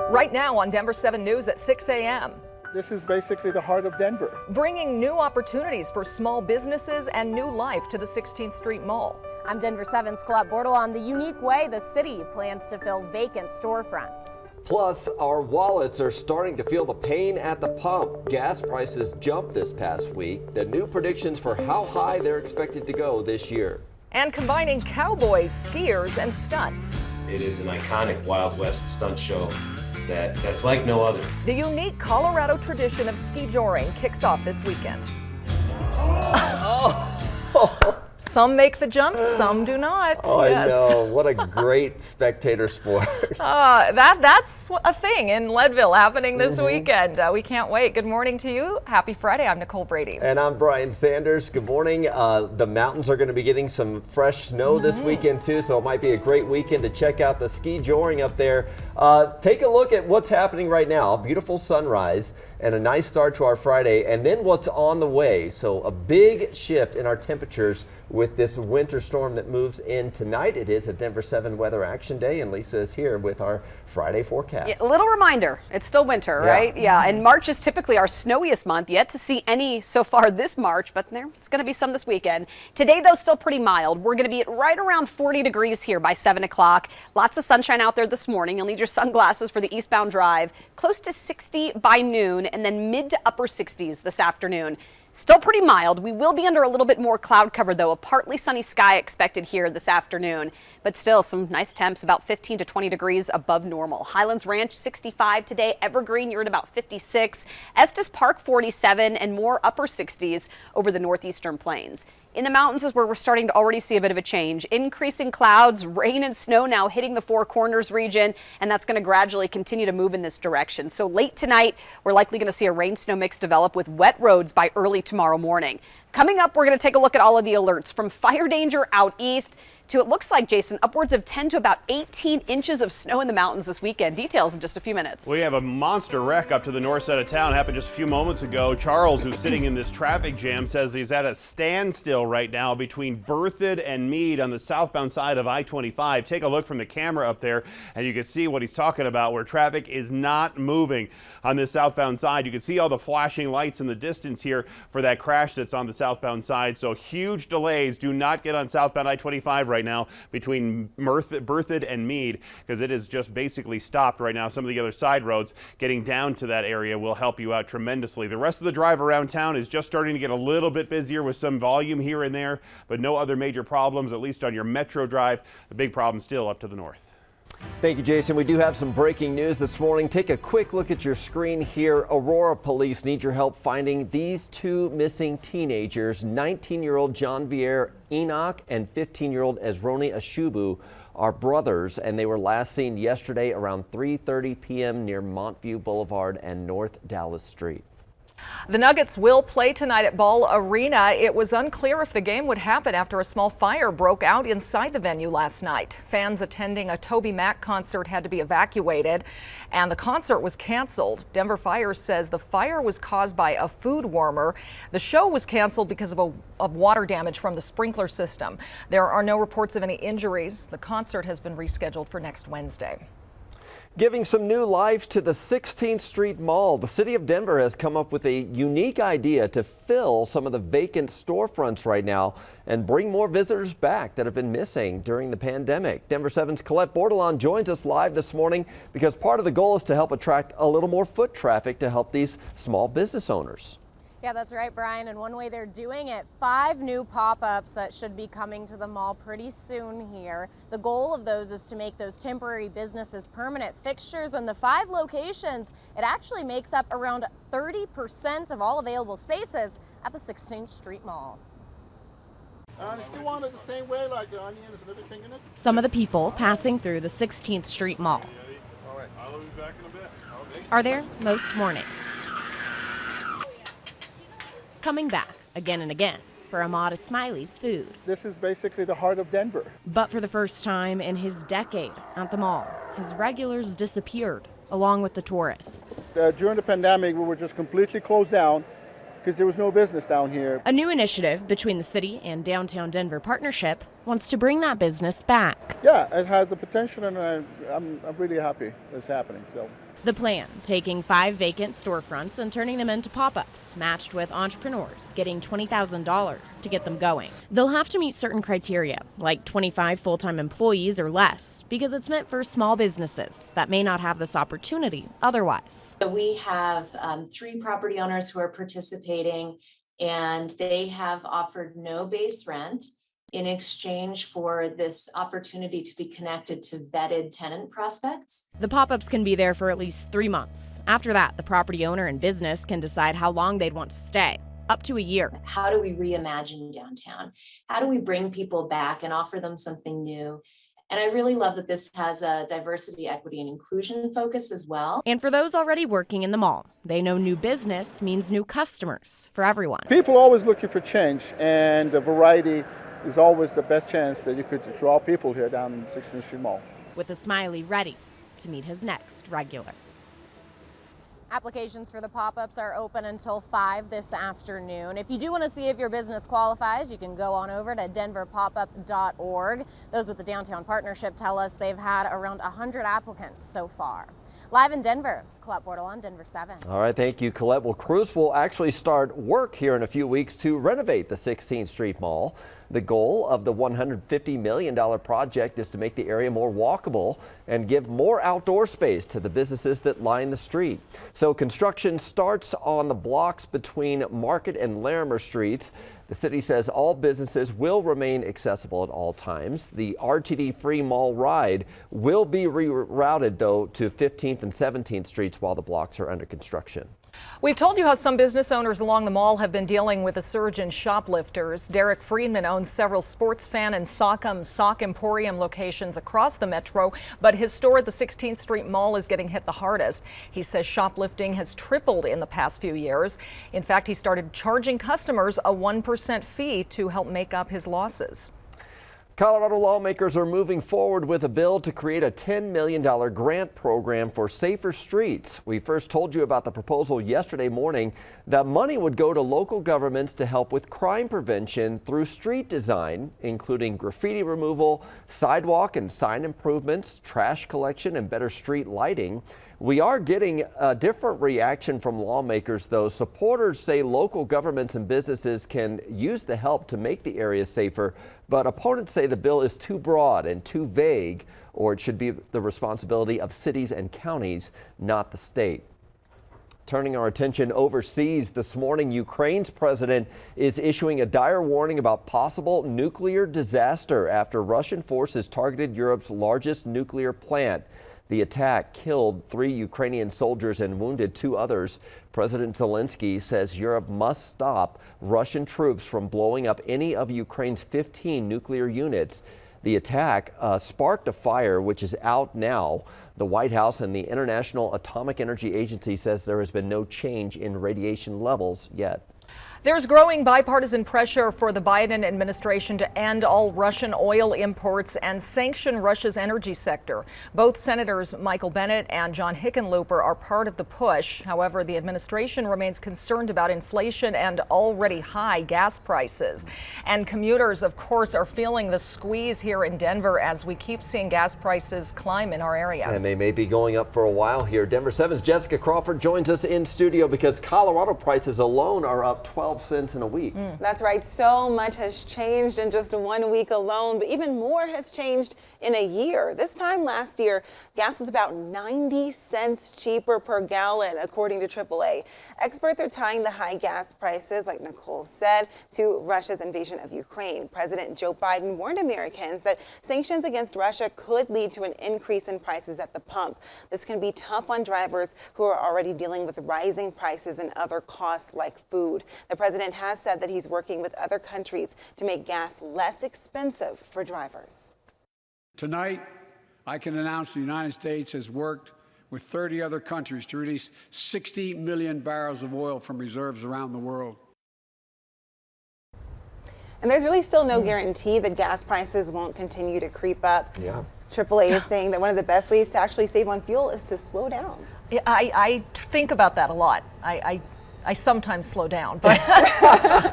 Right now on Denver 7 News at 6 a.m. This is basically the heart of Denver. Bringing new opportunities for small businesses and new life to the 16th Street Mall. I'm Denver 7's Colette Bortle on the unique way the city plans to fill vacant storefronts. Plus, our wallets are starting to feel the pain at the pump. Gas prices jumped this past week. The new predictions for how high they're expected to go this year. And combining cowboys, skiers, and stunts. It is an iconic Wild West stunt show that's like no other. The unique Colorado tradition of skijoring kicks off this weekend. Some make the jumps, some do not. Oh, yes. I know. What a great spectator sport. That's a thing in Leadville happening this weekend. We can't wait. Good morning to you. Happy Friday. I'm Nicole Brady. And I'm Brian Sanders. Good morning. The mountains are going to be getting some fresh snow this weekend too, so it might be a great weekend to check out the skijoring up there. Take a look at what's happening right now. A beautiful sunrise and a nice start to our Friday, and then what's on the way. So a big shift in our temperatures with this winter storm that moves in tonight. It is a Denver 7 Weather Action Day, and Lisa is here with our Friday forecast. Yeah, a little reminder, it's still winter, right? Yeah, and March is typically our snowiest month. Yet to see any so far this March, but there's going to be some this weekend. Today, though, still pretty mild. We're going to be at right around 40 degrees here by 7 o'clock. Lots of sunshine out there this morning. You'll need your sunglasses for the eastbound drive. Close to 60 by noon, and then mid to upper 60s this afternoon. Still pretty mild. We will be under a little bit more cloud cover, though. A partly sunny sky expected here this afternoon, but still some nice temps, about 15 to 20 degrees above normal. Highlands Ranch 65 today. Evergreen, you're at about 56. Estes Park 47, and more upper 60s over the northeastern plains. In the mountains is where we're starting to already see a bit of a change. Increasing clouds, rain and snow now hitting the Four Corners region, and that's going to gradually continue to move in this direction. So late tonight, we're likely going to see a rain-snow mix develop with wet roads by early tomorrow morning. Coming up, we're going to take a look at all of the alerts from fire danger out east to, it looks like, Jason, upwards of 10 to about 18 inches of snow in the mountains this weekend. Details in just a few minutes. We have a monster wreck up to the north side of town. Happened just a few moments ago. Charles, who's sitting in this traffic jam, says he's at a standstill right now between Berthoud and Meade on the southbound side of I-25. Take a look from the camera up there, and you can see what he's talking about, where traffic is not moving on this southbound side. You can see all the flashing lights in the distance here for that crash that's on the southbound side. So huge delays. Do not get on southbound I-25 right now between Berthoud and Meade, because it is just basically stopped right now. Some of the other side roads getting down to that area will help you out tremendously. The rest of the drive around town is just starting to get a little bit busier with some volume here and there, but no other major problems, at least on your Metro Drive. The big problem still up to the north. Thank you, Jason. We do have some breaking news this morning. Take a quick look at your screen here. Aurora police need your help finding these two missing teenagers. 19-year-old John Vier Enoch and 15-year-old Ezroni Ashubu are brothers, and they were last seen yesterday around 3:30 p.m. near Montview Boulevard and North Dallas Street. The Nuggets will play tonight at Ball Arena. It was unclear if the game would happen after a small fire broke out inside the venue last night. Fans attending a Toby Mac concert had to be evacuated, and the concert was canceled. Denver Fire says the fire was caused by a food warmer. The show was canceled because of water damage from the sprinkler system. There are no reports of any injuries. The concert has been rescheduled for next Wednesday. Giving some new life to the 16th Street Mall, the city of Denver has come up with a unique idea to fill some of the vacant storefronts right now and bring more visitors back that have been missing during the pandemic. Denver 7's Colette Bordelon joins us live this morning because part of the goal is to help attract a little more foot traffic to help these small business owners. Yeah, that's right, Brian. And one way they're doing it, 5 new pop-ups that should be coming to the mall pretty soon here. The goal of those is to make those temporary businesses permanent fixtures. And the 5 locations, it actually makes up around 30% of all available spaces at the 16th Street Mall. And still want it the same way, like the onions and everything in it? Some of the people passing through the 16th Street Mall All right. I'll be back in a bit. are there most mornings. Coming back again and again for Amada Smiley's food. This is basically the heart of Denver. But for the first time in his decade at the mall, his regulars disappeared along with the tourists. During the pandemic, we were just completely closed down because there was no business down here. A new initiative between the city and Downtown Denver Partnership wants to bring that business back. Yeah, it has the potential, and I'm really happy it's happening. So The plan, taking 5 vacant storefronts and turning them into pop-ups, matched with entrepreneurs getting $20,000 to get them going. They'll have to meet certain criteria, like 25 full-time employees or less, because it's meant for small businesses that may not have this opportunity otherwise. So we have 3 property owners who are participating, and they have offered no base rent in exchange for this opportunity to be connected to vetted tenant prospects. The pop-ups can be there for at least 3 months. After that, the property owner and business can decide how long they'd want to stay, up to a year. How do we reimagine downtown? How do we bring people back and offer them something new? And I really love that this has a diversity, equity, and inclusion focus as well. And for those already working in the mall, they know new business means new customers for everyone. People are always looking for change, and the variety is always the best chance that you could draw people here down in the 16th Street Mall. With a Smiley ready to meet his next regular. Applications for the pop-ups are open until 5 this afternoon. If you do want to see if your business qualifies, you can go on over to denverpopup.org. Those with the Downtown Partnership tell us they've had around 100 applicants so far. Live in Denver, Colette Portal on Denver 7. All right, thank you, Colette. Well, crews will actually start work here in a few weeks to renovate the 16th Street Mall. The goal of the $150 million project is to make the area more walkable and give more outdoor space to the businesses that line the street. So construction starts on the blocks between Market and Larimer Streets. The city says all businesses will remain accessible at all times. The RTD Free Mall ride will be rerouted, though, to 15th and 17th Streets while the blocks are under construction. We've told you how some business owners along the mall have been dealing with a surge in shoplifters. Derek Friedman owns several Sports Fan and Sock Emporium locations across the metro, but his store at the 16th Street Mall is getting hit the hardest. He says shoplifting has tripled in the past few years. In fact, he started charging customers a 1% fee to help make up his losses. Colorado lawmakers are moving forward with a bill to create a $10 million grant program for safer streets. We first told you about the proposal yesterday morning. That money would go to local governments to help with crime prevention through street design, including graffiti removal, sidewalk and sign improvements, trash collection, and better street lighting. We are getting a different reaction from lawmakers, though. Supporters say local governments and businesses can use the help to make the area safer, but opponents say the bill is too broad and too vague, or it should be the responsibility of cities and counties, not the state. Turning our attention overseas this morning, Ukraine's president is issuing a dire warning about possible nuclear disaster after Russian forces targeted Europe's largest nuclear plant. The attack killed 3 Ukrainian soldiers and wounded 2 others. President Zelensky says Europe must stop Russian troops from blowing up any of Ukraine's 15 nuclear units. The attack sparked a fire which is out now. The White House and the International Atomic Energy Agency says there has been no change in radiation levels yet. There's growing bipartisan pressure for the Biden administration to end all Russian oil imports and sanction Russia's energy sector. Both Senators Michael Bennet and John Hickenlooper are part of the push. However, the administration remains concerned about inflation and already high gas prices. And commuters, of course, are feeling the squeeze here in Denver as we keep seeing gas prices climb in our area. And they may be going up for a while here. Denver 7's Jessica Crawford joins us in studio because Colorado prices alone are up 12 cents in a week. That's right. So much has changed in just 1 week alone, but even more has changed in a year. This time last year, gas was about 90 cents cheaper per gallon, according to AAA. Experts are tying the high gas prices, like Nicole said, to Russia's invasion of Ukraine. President Joe Biden warned Americans that sanctions against Russia could lead to an increase in prices at the pump. This can be tough on drivers who are already dealing with rising prices and other costs like food. The president has said that he's working with other countries to make gas less expensive for drivers. Tonight, I can announce the United States has worked with 30 other countries to release 60 million barrels of oil from reserves around the world. And there's really still no guarantee that gas prices won't continue to creep up. Yeah. AAA is saying that one of the best ways to actually save on fuel is to slow down. I think about that a lot. I sometimes slow down, but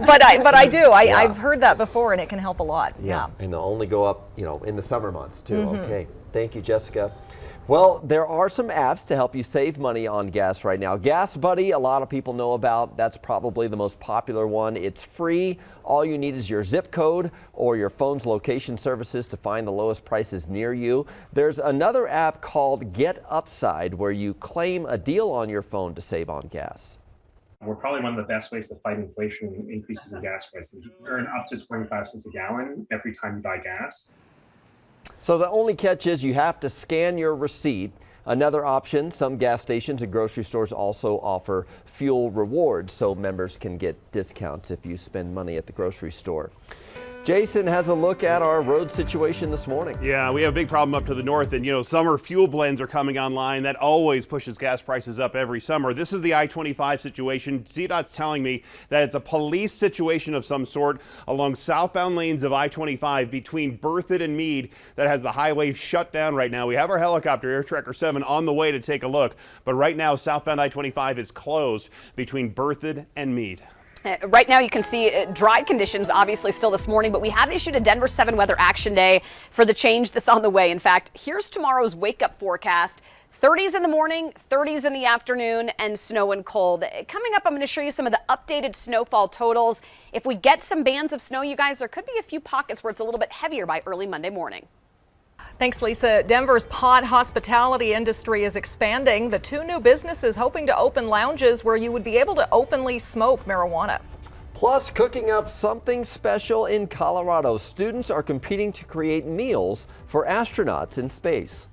but I do. I've heard that before, and it can help a lot. Yeah. And they'll only go up, in the summer months too. Okay. Thank you, Jessica. Well, there are some apps to help you save money on gas right now. Gas Buddy, a lot of people know about. That's probably the most popular one. It's free. All you need is your zip code or your phone's location services to find the lowest prices near you. There's another app called Get Upside where you claim a deal on your phone to save on gas. We're probably one of the best ways to fight inflation and increases in gas prices. You earn up to 25 cents a gallon every time you buy gas. So the only catch is you have to scan your receipt. Another option, some gas stations and grocery stores also offer fuel rewards so members can get discounts if you spend money at the grocery store. Jason has a look at our road situation this morning. Yeah, we have a big problem up to the north, and summer fuel blends are coming online. That always pushes gas prices up every summer. This is the I-25 situation. CDOT's telling me that it's a police situation of some sort along southbound lanes of I-25 between Berthoud and Meade that has the highway shut down right now. We have our helicopter, Air Tracker 7, on the way to take a look, but right now southbound I-25 is closed between Berthoud and Meade. Right now you can see dry conditions obviously still this morning, but we have issued a Denver 7 weather action day for the change that's on the way. In fact, here's tomorrow's wake up forecast. 30s in the morning, 30s in the afternoon, and snow and cold. Coming up, I'm going to show you some of the updated snowfall totals. If we get some bands of snow, you guys, there could be a few pockets where it's a little bit heavier by early Monday morning. Thanks, Lisa. Denver's pod hospitality industry is expanding. The 2 new businesses hoping to open lounges where you would be able to openly smoke marijuana. Plus, cooking up something special in Colorado. Students are competing to create meals for astronauts in space.